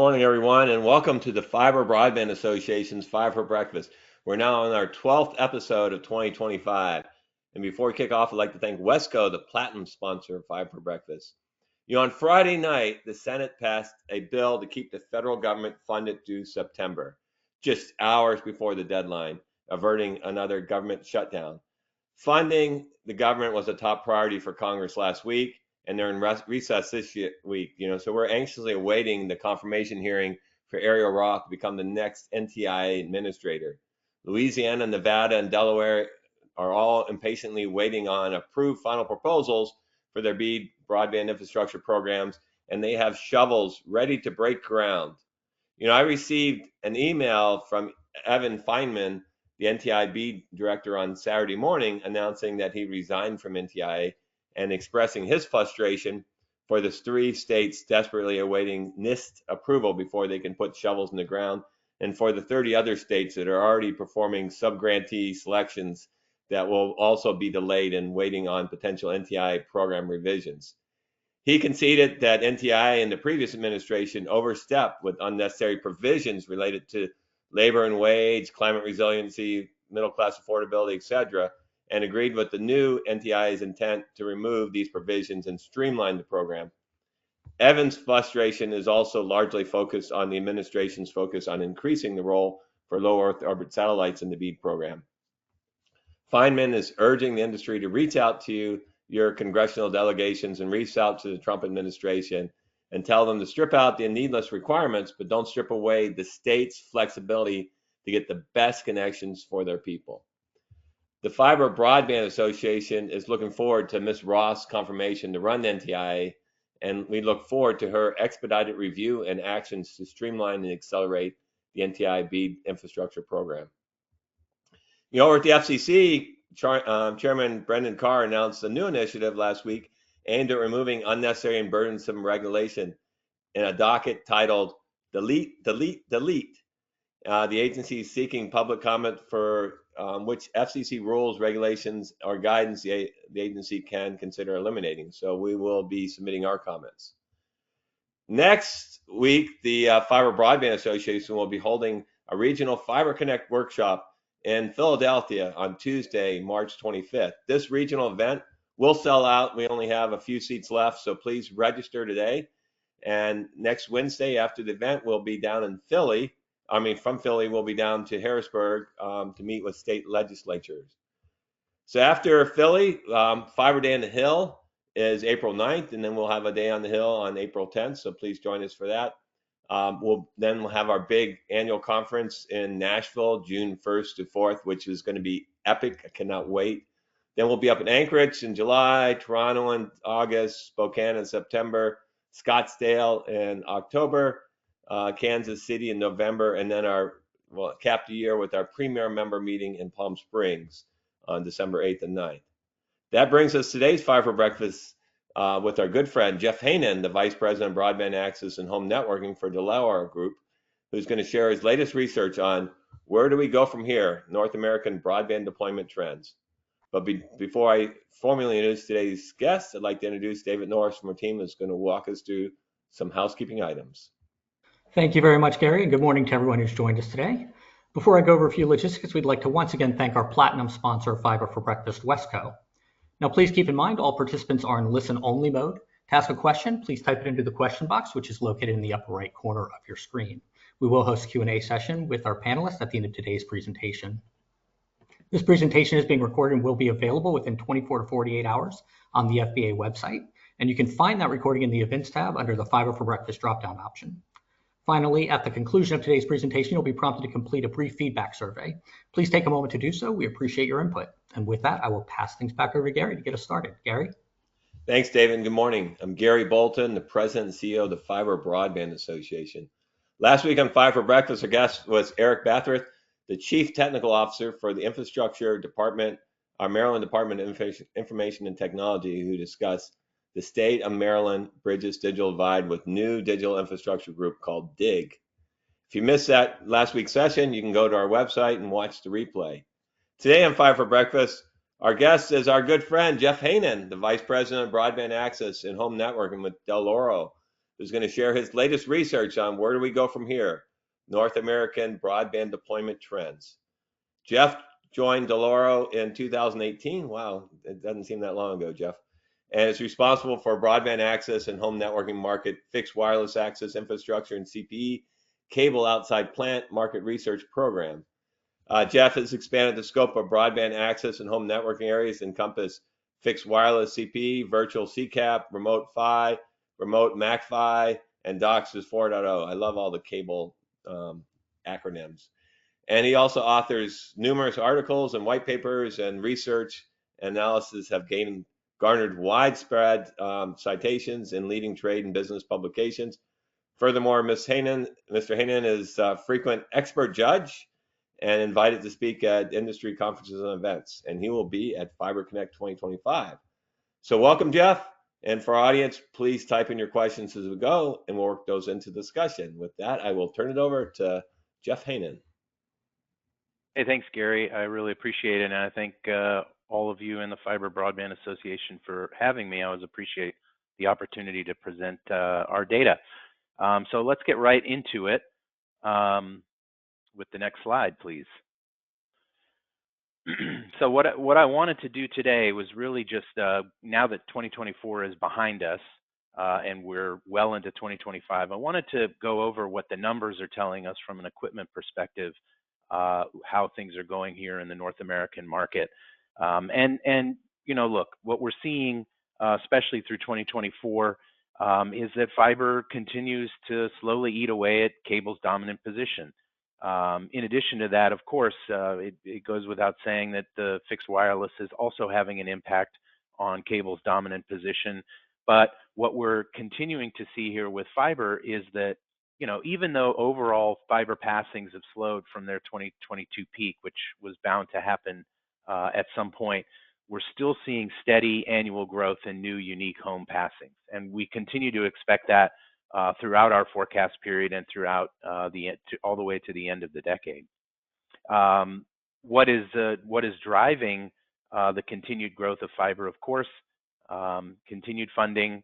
morning, everyone, and welcome to the Fiber Broadband Association's Five for Breakfast. We're now on our 12th episode of 2025. And before we kick off, I'd like to thank Wesco, the platinum sponsor of Five for Breakfast. On Friday night, the Senate passed a bill to keep the federal government funded through September, just hours before the deadline, averting another government shutdown. Funding the government was a top priority for Congress last week, and they're in recess this week. So we're anxiously awaiting the confirmation hearing for Ariel Roth to become the next NTIA administrator. Louisiana, Nevada, and Delaware are all impatiently waiting on approved final proposals for their BEAD broadband infrastructure programs, and they have shovels ready to break ground. I received an email from Evan Feinman, the NTIA BEAD director, on Saturday morning announcing that he resigned from NTIA and expressing his frustration for the 3 states desperately awaiting NIST approval before they can put shovels in the ground, and for the 30 other states that are already performing sub-grantee selections that will also be delayed and waiting on potential NTIA program revisions. He conceded that NTIA in the previous administration overstepped with unnecessary provisions related to labor and wage, climate resiliency, middle-class affordability, etc., and agreed with the new NTIA's intent to remove these provisions and streamline the program. Evan's frustration is also largely focused on the administration's focus on increasing the role for low Earth orbit satellites in the BEAD program. Feynman is urging the industry to reach out to your congressional delegations and reach out to the Trump administration and tell them to strip out the needless requirements, but don't strip away the state's flexibility to get the best connections for their people. The Fiber Broadband Association is looking forward to Ms. Roth's confirmation to run the NTIA, and we look forward to her expedited review and actions to streamline and accelerate the NTIA BEAD infrastructure program. Over at the FCC, Chairman Brendan Carr announced a new initiative last week aimed at removing unnecessary and burdensome regulation in a docket titled Delete, Delete, Delete. The agency is seeking public comment for which FCC rules, regulations, or guidance the agency can consider eliminating. So we will be submitting our comments. Next week, the Fiber Broadband Association will be holding a regional Fiber Connect workshop in Philadelphia on Tuesday, March 25th. This regional event will sell out. We only have a few seats left, so please register today. And next Wednesday after the event, we'll be down in Philly. From Philly, we'll be down to Harrisburg to meet with state legislatures. So after Philly, Fiber Day on the Hill is April 9th, and then we'll have a day on the Hill on April 10th, so please join us for that. We'll have our big annual conference in Nashville, June 1st to 4th, which is going to be epic. I cannot wait. Then we'll be up in Anchorage in July, Toronto in August, Spokane in September, Scottsdale in October, Kansas City in November, and then cap the year with our premier member meeting in Palm Springs on December 8th and 9th. That brings us today's Five for Breakfast with our good friend Jeff Heynen, the Vice President of Broadband Access and Home Networking for Dell'Oro Group, who's going to share his latest research on where do we go from here, North American Broadband Deployment Trends. But before I formally introduce today's guest, I'd like to introduce David Norris from our team who's going to walk us through some housekeeping items. Thank you very much, Gary, and good morning to everyone who's joined us today. Before I go over a few logistics, we'd like to once again thank our platinum sponsor, Fiber for Breakfast, Wesco. Now, please keep in mind all participants are in listen-only mode. To ask a question, please type it into the question box, which is located in the upper right corner of your screen. We will host a Q&A session with our panelists at the end of today's presentation. This presentation is being recorded and will be available within 24 to 48 hours on the FBA website, and you can find that recording in the Events tab under the Fiber for Breakfast drop-down option. Finally, at the conclusion of today's presentation, you'll be prompted to complete a brief feedback survey. Please take a moment to do so. We appreciate your input. And with that, I will pass things back over to Gary to get us started. Gary? Thanks, David. Good morning. I'm Gary Bolton, the President and CEO of the Fiber Broadband Association. Last week on Five for Breakfast, our guest was Eric Bathurst, the Chief Technical Officer for the Infrastructure Department, our Maryland Department of Information and Technology, who discussed the state of Maryland bridges digital divide with new digital infrastructure group called DIG. If you missed that last week's session, you can go to our website and watch the replay. Today on Five for Breakfast, our guest is our good friend, Jeff Heynen, the Vice President of Broadband Access and Home Networking with Dell'Oro. who's going to share his latest research on where do we go from here, North American Broadband Deployment Trends. Jeff joined Dell'Oro in 2018. Wow, it doesn't seem that long ago, Jeff. And is responsible for broadband access and home networking market, fixed wireless access infrastructure, and CPE, cable outside plant market research program. Jeff has expanded the scope of broadband access and home networking areas to encompass fixed wireless CPE, virtual CCAP, remote PHY, remote MAC-PHY, and DOCSIS 4.0. I love all the cable acronyms. And he also authors numerous articles and white papers, and research analysis have garnered widespread citations in leading trade and business publications. Furthermore, Mr. Heynen is a frequent expert judge and invited to speak at industry conferences and events, and he will be at Fiber Connect 2025. So welcome, Jeff. And for our audience, please type in your questions as we go, and we'll work those into discussion. With that, I will turn it over to Jeff Heynen. Hey, thanks, Gary. I really appreciate it, and I thank all of you in the Fiber Broadband Association for having me. I always appreciate the opportunity to present our data. So let's get right into it with the next slide, please. So what I wanted to do today was really just, now that 2024 is behind us and we're well into 2025, I wanted to go over what the numbers are telling us from an equipment perspective, how things are going here in the North American market. And you know, look, what we're seeing, especially through 2024, is that fiber continues to slowly eat away at cable's dominant position. In addition to that, of course, it goes without saying that the fixed wireless is also having an impact on cable's dominant position. But what we're continuing to see here with fiber is that, you know, even though overall fiber passings have slowed from their 2022 peak, which was bound to happen at some point, we're still seeing steady annual growth in new unique home passings. And we continue to expect that throughout our forecast period and throughout all the way to the end of the decade. What is driving the continued growth of fiber? Of course, continued funding,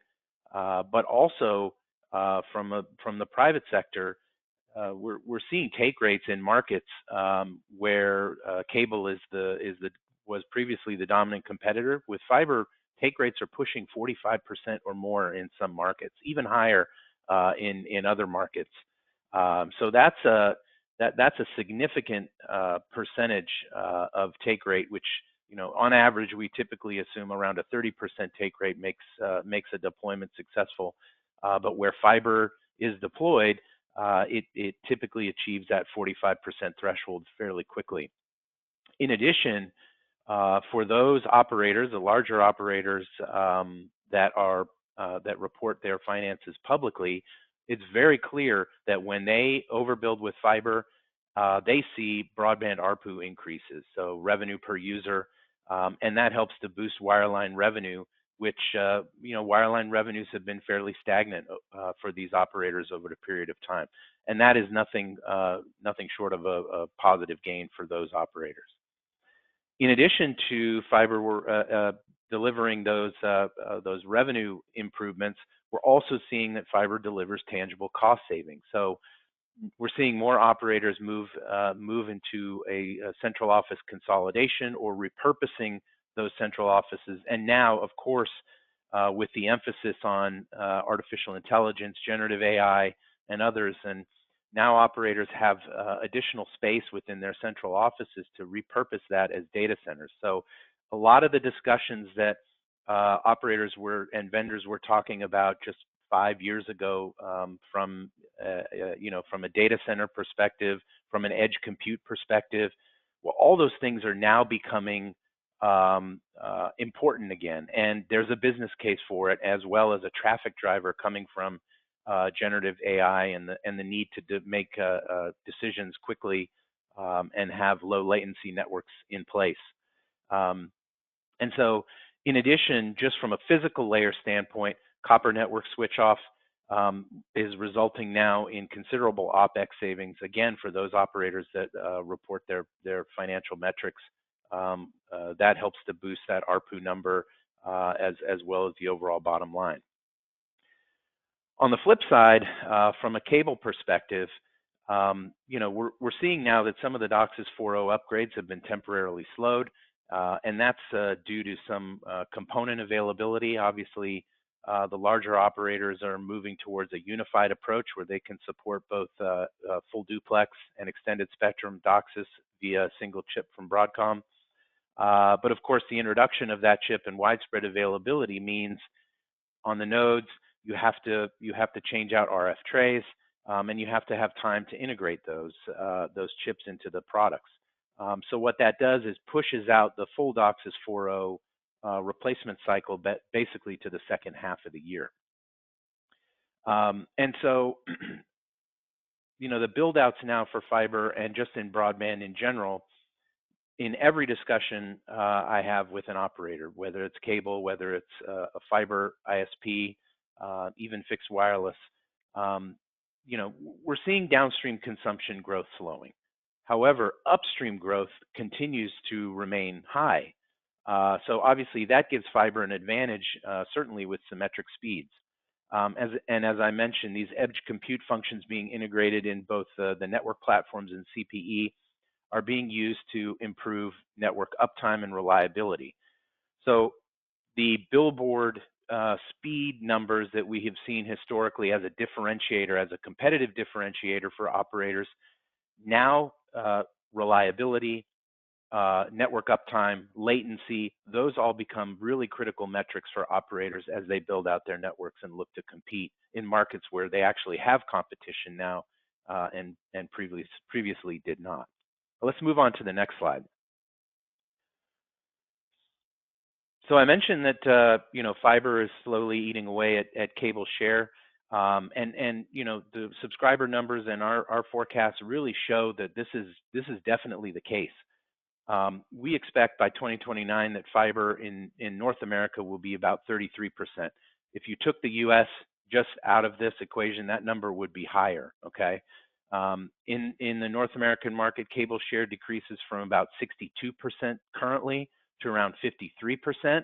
but also from the private sector, we're seeing take rates in markets where cable was previously the dominant competitor. With fiber, take rates are pushing 45% or more in some markets, even higher in other markets. So that's a significant percentage of take rate, which, you know, on average we typically assume around a 30% take rate makes a deployment successful. But where fiber is deployed, it typically achieves that 45% threshold fairly quickly. In addition, for those operators, the larger operators that report their finances publicly, it's very clear that when they overbuild with fiber, they see broadband ARPU increases, so revenue per user, and that helps to boost wireline revenue, which you know, wireline revenues have been fairly stagnant for these operators over a period of time, and that is nothing short of a positive gain for those operators. In addition to fiber, we're delivering those revenue improvements. We're also seeing that fiber delivers tangible cost savings. So we're seeing more operators move into a central office consolidation or repurposing those central offices. And now, of course, with the emphasis on artificial intelligence, generative AI, and others, and now operators have additional space within their central offices to repurpose that as data centers. So a lot of the discussions that operators and vendors were talking about just 5 years ago, from a data center perspective, from an edge compute perspective, well, all those things are now becoming important again, and there's a business case for it, as well as a traffic driver coming from generative AI and the need to make decisions quickly and have low latency networks in place. And so, in addition, just from a physical layer standpoint, copper network switch off is resulting now in considerable OpEx savings, again, for those operators that report their financial metrics. That helps to boost that ARPU number as well as the overall bottom line. On the flip side, from a cable perspective, we're seeing now that some of the DOCSIS 4.0 upgrades have been temporarily slowed, and that's due to some component availability. Obviously, the larger operators are moving towards a unified approach where they can support both full duplex and extended spectrum DOCSIS via a single chip from Broadcom. But of course, the introduction of that chip and widespread availability means on the nodes, you have to change out RF trays, and you have to have time to integrate those chips into the products. So what that does is pushes out the full DOCSIS 4.0 replacement cycle basically to the second half of the year. And so, the build outs now for fiber and just in broadband in general, in every discussion I have with an operator, whether it's cable, whether it's a fiber ISP, even fixed wireless, we're seeing downstream consumption growth slowing. However, upstream growth continues to remain high. So obviously that gives fiber an advantage, certainly with symmetric speeds. As I mentioned, these edge compute functions being integrated in both the network platforms and CPE are being used to improve network uptime and reliability. So the billboard speed numbers that we have seen historically as a differentiator, as a competitive differentiator for operators, now reliability, network uptime, latency, those all become really critical metrics for operators as they build out their networks and look to compete in markets where they actually have competition now and previously did not. Let's move on to the next slide. So I mentioned that fiber is slowly eating away at cable share, and the subscriber numbers and our forecasts really show that this is definitely the case. We expect by 2029 that fiber in North America will be about 33%. If you took the U.S. just out of this equation, that number would be higher. Okay. In the North American market, cable share decreases from about 62% currently to around 53%.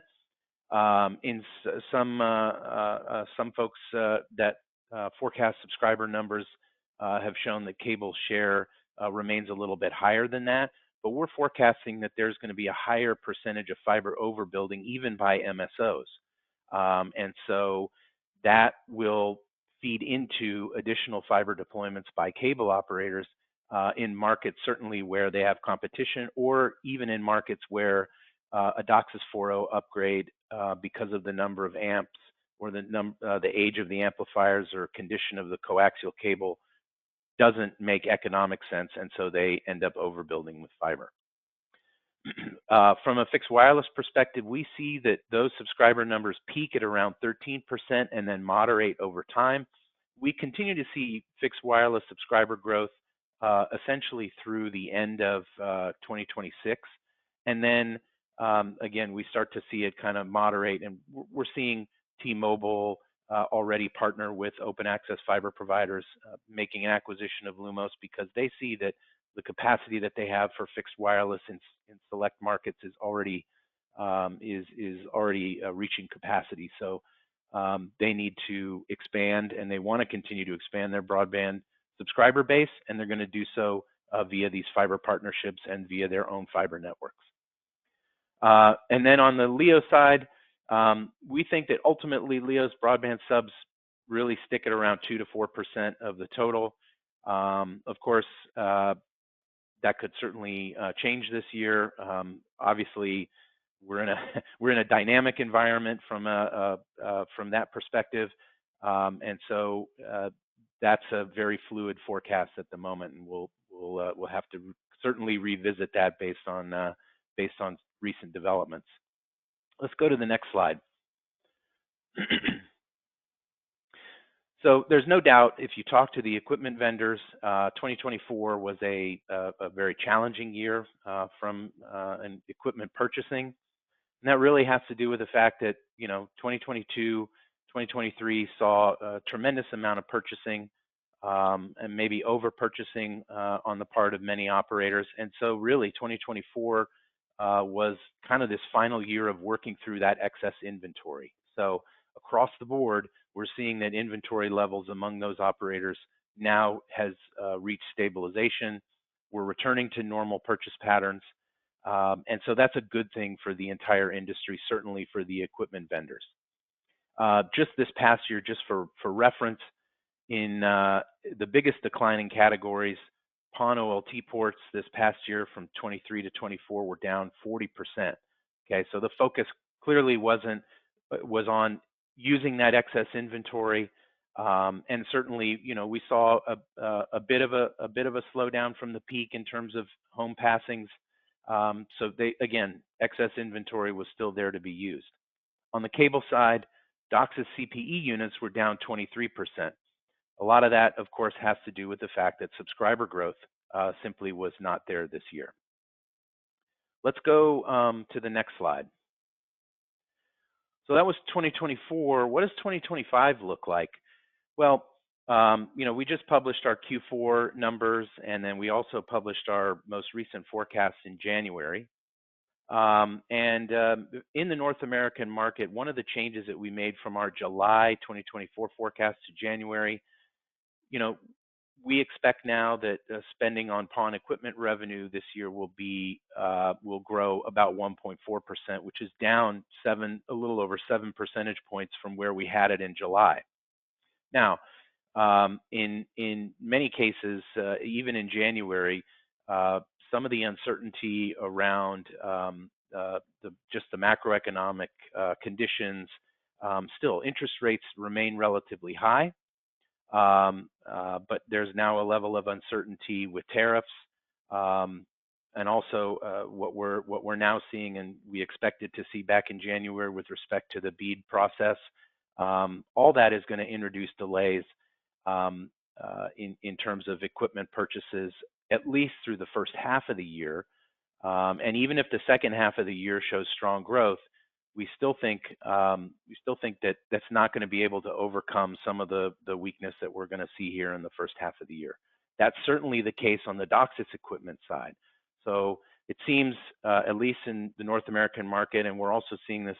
In some folks that forecast subscriber numbers have shown that cable share remains a little bit higher than that, but we're forecasting that there's going to be a higher percentage of fiber overbuilding even by MSOs. And so that will feed into additional fiber deployments by cable operators in markets certainly where they have competition, or even in markets where a DOCSIS 4.0 upgrade because of the number of amps or the age of the amplifiers or condition of the coaxial cable doesn't make economic sense, and so they end up overbuilding with fiber. From a fixed wireless perspective, we see that those subscriber numbers peak at around 13% and then moderate over time. We continue to see fixed wireless subscriber growth essentially through the end of 2026. And then again, we start to see it kind of moderate, and we're seeing T-Mobile already partner with open access fiber providers, making an acquisition of Lumos because they see that the capacity that they have for fixed wireless in select markets is already reaching capacity. So they need to expand, and they want to continue to expand their broadband subscriber base, and they're going to do so via these fiber partnerships and via their own fiber networks. And then on the LEO side, we think that ultimately LEO's broadband subs really stick at around 2 to 4% of the total. Of course, that could certainly change this year. Obviously, we're in a dynamic environment from that perspective, and so that's a very fluid forecast at the moment, and we'll have to certainly revisit that based on recent developments. Let's go to the next slide. So there's no doubt, if you talk to the equipment vendors, 2024 was a very challenging year from an equipment purchasing. And that really has to do with the fact that 2022, 2023 saw a tremendous amount of purchasing and maybe over purchasing on the part of many operators. And so really 2024 was kind of this final year of working through that excess inventory. So across the board, we're seeing that inventory levels among those operators now has reached stabilization. We're returning to normal purchase patterns. And so that's a good thing for the entire industry, certainly for the equipment vendors. Just this past year, just for reference, in the biggest declining categories, PON OLT ports this past year from 23 to 24 were down 40%. Okay, so the focus clearly was on using that excess inventory, and certainly, we saw a bit of a slowdown from the peak in terms of home passings. So again, excess inventory was still there to be used. On the cable side, DOCSIS CPE units were down 23%. A lot of that, of course, has to do with the fact that subscriber growth simply was not there this year. Let's go to the next slide. So that was 2024. What does 2025 look like? Well, we just published our Q4 numbers, and then we also published our most recent forecast in January. In the North American market, one of the changes that we made from our July 2024 forecast to January, we expect now that spending on PON equipment revenue this year will grow about 1.4%, which is down a little over 7 percentage points from where we had it in July. Now, in many cases, even in January, some of the uncertainty around just the macroeconomic conditions, still interest rates remain relatively high. But there's now a level of uncertainty with tariffs, and also what we're now seeing, and we expected to see back in January with respect to the BEAD process. All that is going to introduce delays in terms of equipment purchases, at least through the first half of the year. And even if the second half of the year shows strong growth, we still think that that's not going to be able to overcome some of the weakness that we're going to see here in the first half of the year. That's certainly the case on the DOCSIS equipment side. So it seems, at least in the North American market, and we're also seeing this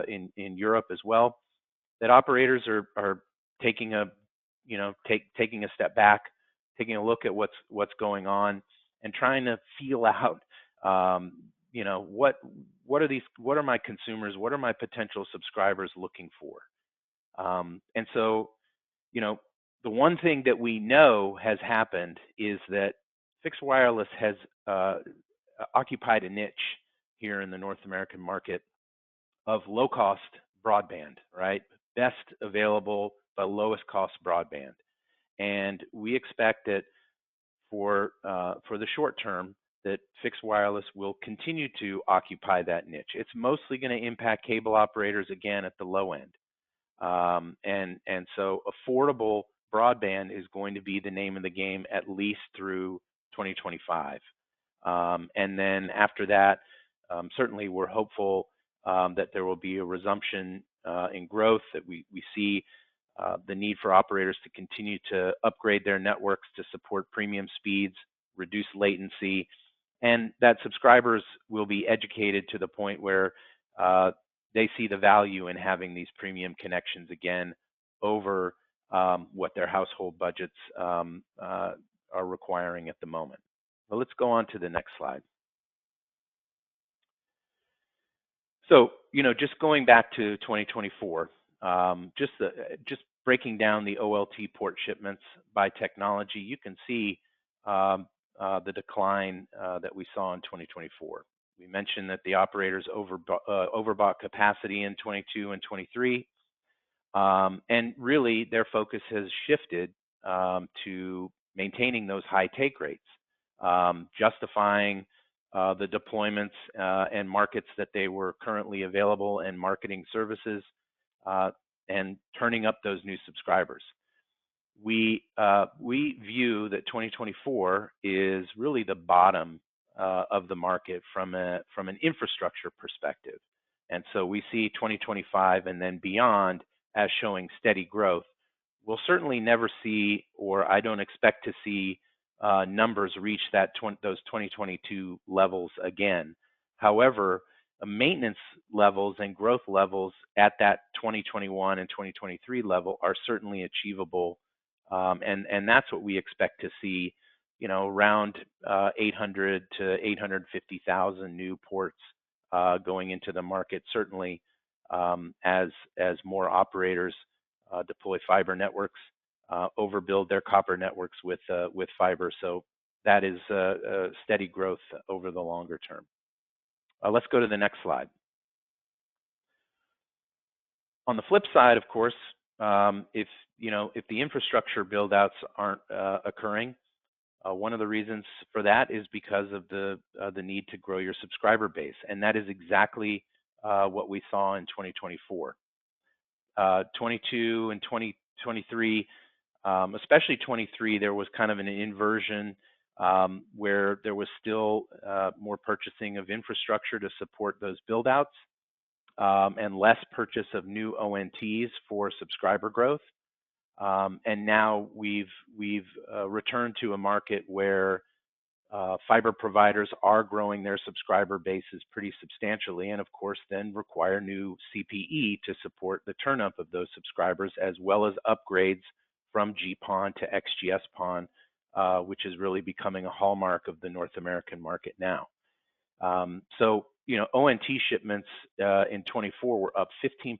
in Europe as well, that operators are taking a step back, taking a look at what's going on, and trying to feel out what are my consumers, what are my potential subscribers looking for? And so, the one thing that we know has happened is that fixed wireless has occupied a niche here in the North American market of low-cost broadband, right? Best available but lowest cost broadband. And we expect that for the short term, that fixed wireless will continue to occupy that niche. It's mostly going to impact cable operators, again, at the low end. And so affordable broadband is going to be the name of the game at least through 2025. And then after that, certainly we're hopeful that there will be a resumption in growth, that we see the need for operators to continue to upgrade their networks to support premium speeds, reduce latency, and that subscribers will be educated to the point where they see the value in having these premium connections again over what their household budgets are requiring at the moment. But let's go on to the next slide. So, just going back to 2024, just breaking down the OLT port shipments by technology, you can see the decline that we saw in 2024. We mentioned that the operators overbought capacity in 22 and 23, and really their focus has shifted to maintaining those high take rates, justifying the deployments and markets that they were currently available, and marketing services, and turning up those new subscribers. We view that 2024 is really the bottom of the market from an infrastructure perspective, and so we see 2025 and then beyond as showing steady growth. We'll certainly never see, or I don't expect to see, numbers reach those 2022 levels again. However, maintenance levels and growth levels at that 2021 and 2023 level are certainly achievable, and that's what we expect to see, around 800 to 850,000 new ports going into the market, certainly as more operators deploy fiber networks, overbuild their copper networks with fiber. So that is a steady growth over the longer term. Let's go to the next slide. On the flip side, of course, if the infrastructure build-outs aren't occurring, one of the reasons for that is because of the need to grow your subscriber base, and that is exactly what we saw in 2024. 22 and 2023, especially 23, there was kind of an inversion where there was still more purchasing of infrastructure to support those build-outs and less purchase of new ONTs for subscriber growth. And now we've returned to a market where fiber providers are growing their subscriber bases pretty substantially, and of course then require new CPE to support the turn-up of those subscribers, as well as upgrades from GPON to XGS-PON, which is really becoming a hallmark of the North American market now. So ONT shipments in 24 were up 15%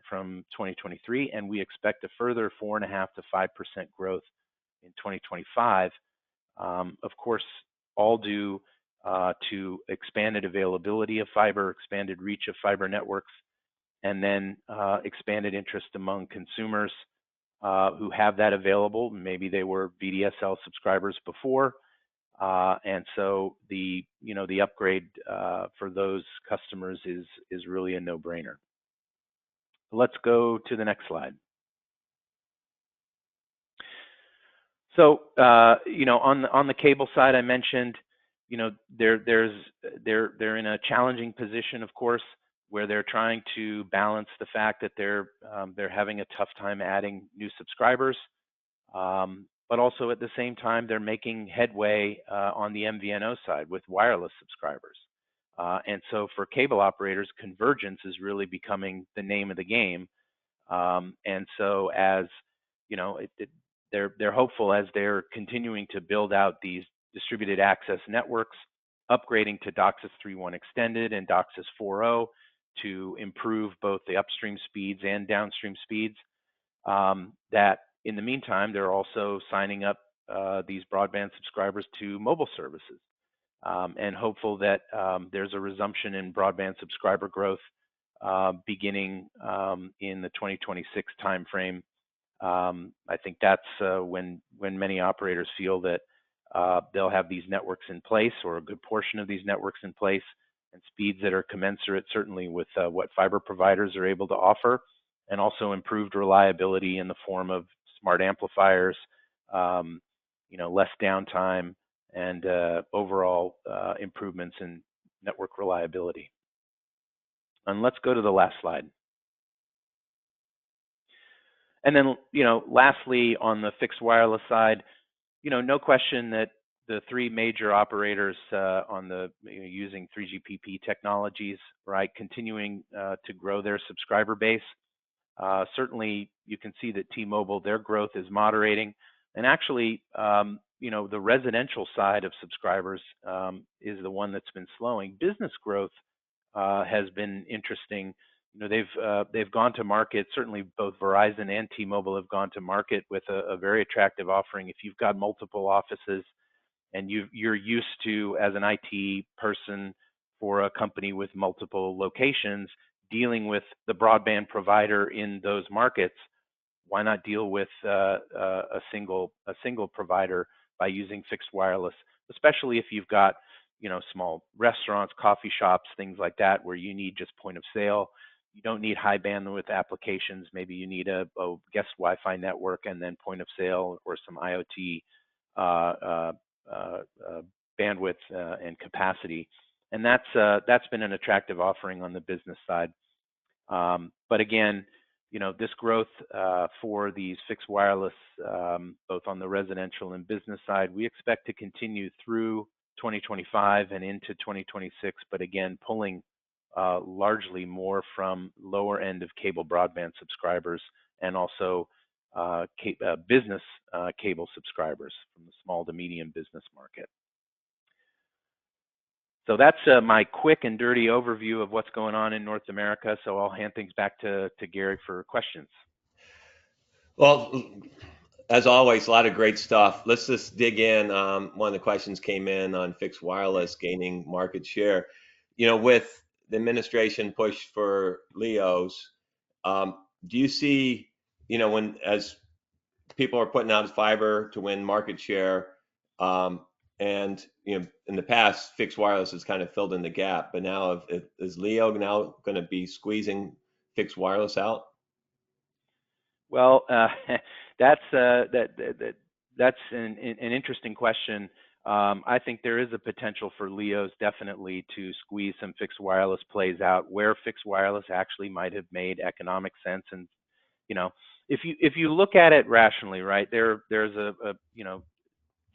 from 2023, and we expect a further 4.5% to 5% growth in 2025. Of course, all due to expanded availability of fiber, expanded reach of fiber networks, and then expanded interest among consumers who have that available. Maybe they were VDSL subscribers before, and so the upgrade for those customers is really a no-brainer. Let's go to the next slide. So on the cable side, I mentioned they're in a challenging position, of course, where they're trying to balance the fact that they're having a tough time adding new subscribers, but also at the same time they're making headway on the MVNO side with wireless subscribers. And so for cable operators, convergence is really becoming the name of the game. And so as they're hopeful, as they're continuing to build out these distributed access networks, upgrading to DOCSIS 3.1 extended and DOCSIS 4.0 to improve both the upstream speeds and downstream speeds, that in the meantime, they're also signing up these broadband subscribers to mobile services, and hopeful that there's a resumption in broadband subscriber growth beginning in the 2026 timeframe. I think that's when many operators feel that they'll have these networks in place, or a good portion of these networks in place, and speeds that are commensurate certainly with what fiber providers are able to offer, and also improved reliability in the form of smart amplifiers, less downtime, and overall improvements in network reliability. And let's go to the last slide. And then, lastly, on the fixed wireless side, no question that the three major operators on the using 3GPP technologies, right, continuing to grow their subscriber base. Certainly, you can see that T-Mobile, their growth is moderating, and actually, the residential side of subscribers is the one that's been slowing. Business growth has been interesting. They've gone to market. Certainly, both Verizon and T-Mobile have gone to market with a very attractive offering. If you've got multiple offices and you're used to, as an IT person for a company with multiple locations, dealing with the broadband provider in those markets, why not deal with a single provider by using fixed wireless, especially if you've got small restaurants, coffee shops, things like that, where you need just point of sale. You don't need high bandwidth applications. Maybe you need a guest Wi-Fi network and then point of sale or some IoT bandwidth and capacity. And that's been an attractive offering on the business side. But again, this growth for these fixed wireless, both on the residential and business side, we expect to continue through 2025 and into 2026, but again, pulling largely more from lower end of cable broadband subscribers and also business cable subscribers from the small to medium business market. So that's my quick and dirty overview of what's going on in North America. So I'll hand things back to Gary for questions. Well, as always, a lot of great stuff. Let's just dig in. One of the questions came in on fixed wireless gaining market share. With the administration push for LEOs, do you see, when as people are putting out fiber to win market share, and in the past, fixed wireless has kind of filled in the gap, but now is LEO now going to be squeezing fixed wireless out? Well, that's an interesting question. I think there is a potential for LEOs definitely to squeeze some fixed wireless plays out where fixed wireless actually might have made economic sense. And if you look at it rationally, right, there's a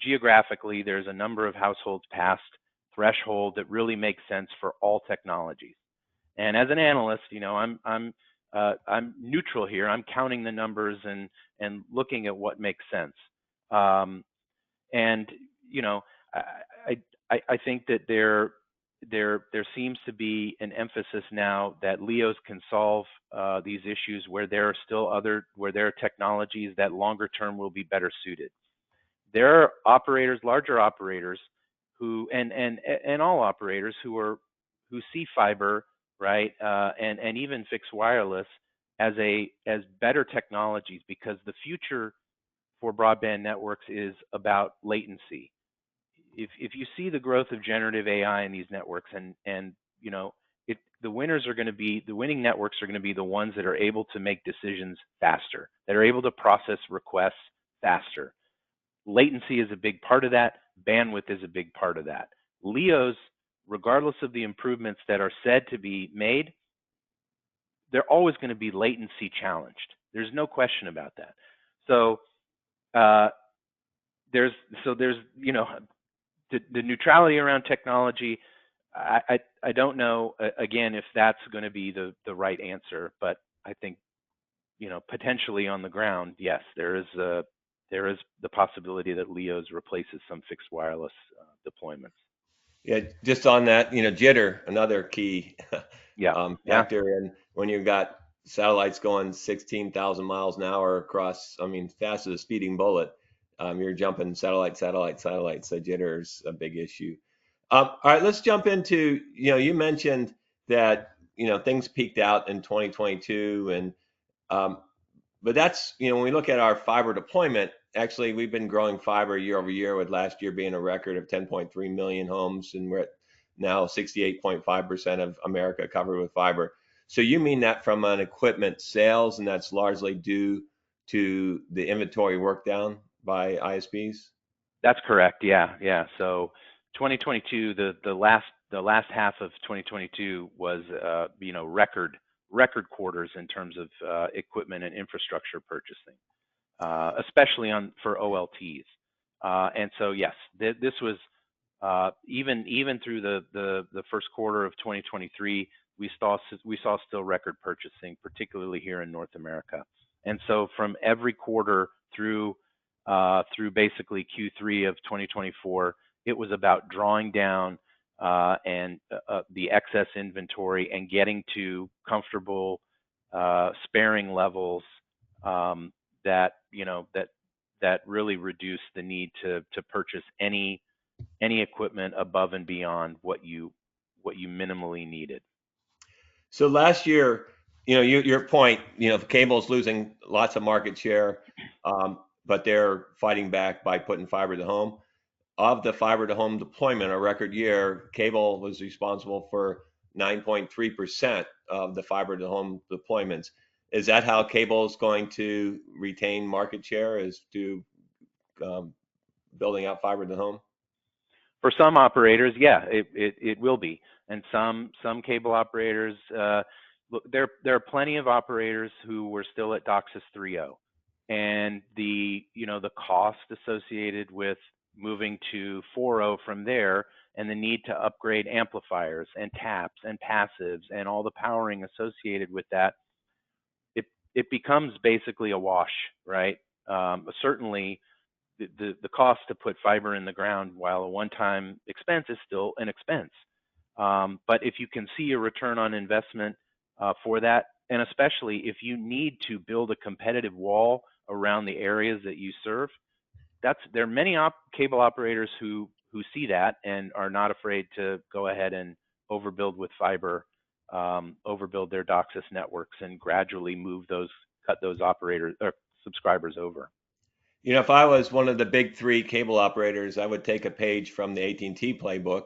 geographically there's a number of households past threshold that really makes sense for all technologies. And as an analyst, I'm neutral here. I'm counting the numbers and looking at what makes sense. And I think that there seems to be an emphasis now that LEOs can solve these issues where there are technologies that longer term will be better suited. There are operators, larger operators, who and all operators who see fiber, right, and even fixed wireless as better technologies, because the future for broadband networks is about latency. If you see the growth of generative AI in these networks, and the winning networks are going to be the ones that are able to make decisions faster, that are able to process requests faster. Latency is a big part of that. Bandwidth is a big part of that. LEOs, regardless of the improvements that are said to be made, they're always going to be latency challenged. There's no question about that. So there's the neutrality around technology. I don't know again if that's going to be the right answer, but I think potentially on the ground, yes, there is the possibility that LEOs replaces some fixed wireless deployments. Yeah, just on that, jitter, another key factor. And when you've got satellites going 16,000 miles an hour across, fast as a speeding bullet, you're jumping satellite. So jitter is a big issue. All right, let's jump into, you mentioned that, things peaked out in 2022, and but that's, when we look at our fiber deployment, actually, we've been growing fiber year over year, with last year being a record of 10.3 million homes, and we're at now 68.5% of America covered with fiber. So you mean that from an equipment sales, and that's largely due to the inventory work down by ISPs? That's correct. Yeah. So 2022, the last half of 2022 was record quarters in terms of equipment and infrastructure purchasing, especially for OLTs. And so yes, this was even through the first quarter of 2023, we saw still record purchasing, particularly here in North America. And so from every quarter through basically Q3 of 2024, it was about drawing down and the excess inventory and getting to comfortable sparing levels that really reduce the need to purchase any equipment above and beyond what you minimally needed. So last year, your point, cable's losing lots of market share, but they're fighting back by putting fiber to the home. Of the fiber to home deployment, a record year, cable was responsible for 9.3% of the fiber to home deployments. Is that how cable is going to retain market share, is to building out fiber to the home? For some operators, yeah, it will be. And some cable operators, look, there are plenty of operators who were still at DOCSIS 3.0, and the cost associated with moving to 4.0 from there, and the need to upgrade amplifiers and taps and passives and all the powering associated with that, it becomes basically a wash, right? Certainly, the cost to put fiber in the ground, while a one-time expense, is still an expense. But if you can see a return on investment for that, and especially if you need to build a competitive wall around the areas that you serve, there are many cable operators who see that and are not afraid to go ahead and overbuild with fiber, overbuild their DOCSIS networks, and gradually cut those operators or subscribers over. You know, if I was one of the big three cable operators, I would take a page from the AT&T playbook,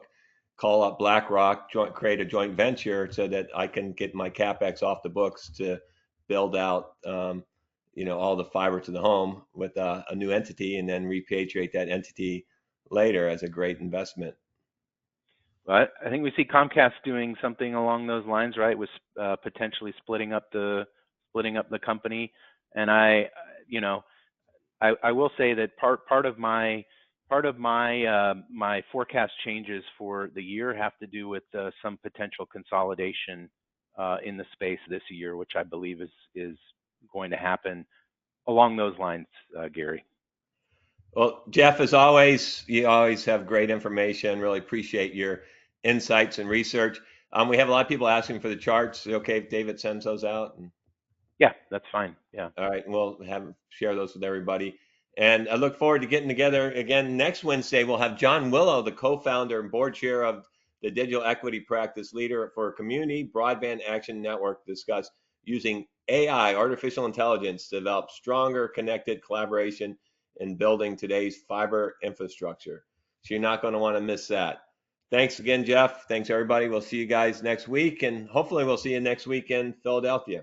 call up BlackRock, create a joint venture so that I can get my CapEx off the books to build out, all the fiber to the home with a new entity, and then repatriate that entity later as a great investment. But I think we see Comcast doing something along those lines, right? With potentially splitting up the company. And I will say that part of my forecast changes for the year have to do with some potential consolidation in the space this year, which I believe is going to happen along those lines, Gary. Well, Jeff, as always, you always have great information. Really appreciate your insights and research. We have a lot of people asking for the charts. Okay, if David sends those out. Yeah, that's fine. Yeah. All right, we'll share those with everybody. And I look forward to getting together again next Wednesday. We'll have John Willow, the co-founder and board chair of the Digital Equity Practice Leader for Community Broadband Action Network, discuss using AI, artificial intelligence, to develop stronger connected collaboration in building today's fiber infrastructure. So you're not going to want to miss that. Thanks again, Jeff. Thanks, everybody. We'll see you guys next week, and hopefully we'll see you next week in Philadelphia.